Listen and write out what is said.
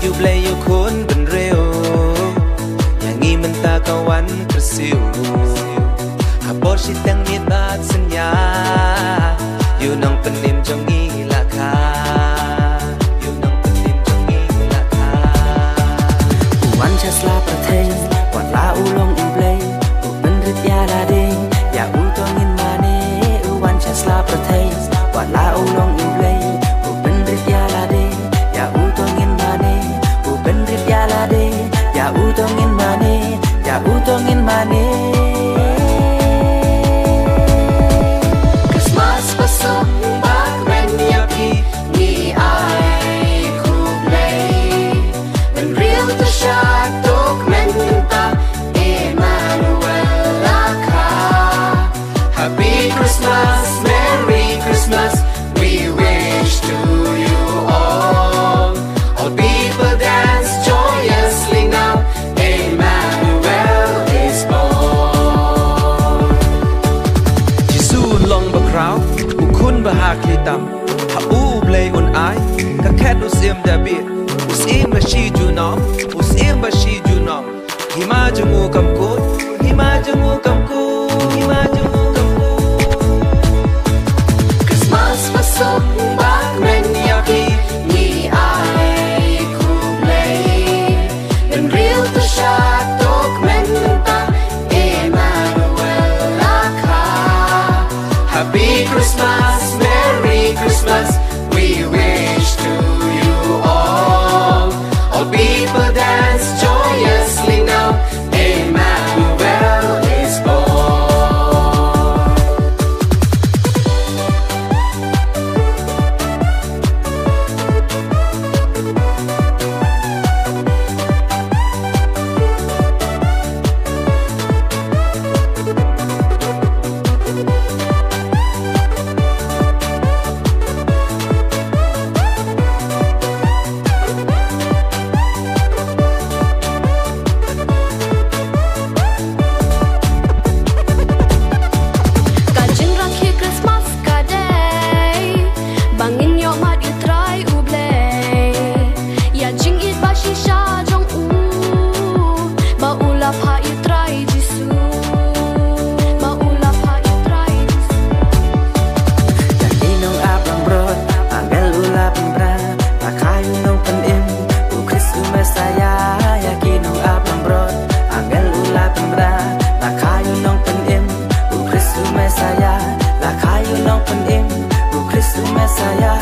อยู่เบลอยู่คนเป็นเร็วอย่างงี้มันตากะวันกระสิวหากบอกชิตังมีบาดสัญญาอยู่น้องเป็นนิ่มจงงี้ราคาอยู่น้องเป็นนิ่มจงงี้ราคาวันชาสลาประเทศวันลาอูลงอิมเบลอูเป็นริดยาลาเดงอย่าอูตัวงินมาเนอูวันชาสลาประเทศวันลาอูลงอิมเบลอูเป็นริดยาลาเดงอย่าอูตัวงินมาเนอูเป็นริดยาลาเดงอย่าอูตัวงินมาเนอย่าอูตัวงินมาเนChristmas besok bak menyiapi ni ai ku play dan real tersyatuk mencinta Emmanuel laka Happy Christmas Merry Christmas we wish to you all people dance joyously now Emmanuel is born ที่สู้ลองบักคราวอุคุณบะหาคลีตำหาอูเบลยอุนอายก็แค่ดูเสียมดาบีอุสเอ็มบะชีจูน้องอุสเอ็มบะชีจูน้องหิมาจงูกำกูหิมาจงูกำกูหิมาจงูกำกู Christmas besok bak menyiapi ni ai ku play dan real tersyatuk menentang Emmanuel laka Happy Christmas Merry Christmas we wish to you all people dance joyously now Emmanuel is born Kajing rakhi Christmas kadai Bangin yo mat you try u blay Ya jing it ba shisha jong u Ba ula pa you try jisu Ba ula pa you try jisu Jadi nong abang brod Angel ula pembra Pakayu nong penim U Kristu Mesaya Yaki nong abang brod Angel ula pembra Pakayu nong penim U Kristu Mesaya Lakayu nong penim U Kristu Mesaya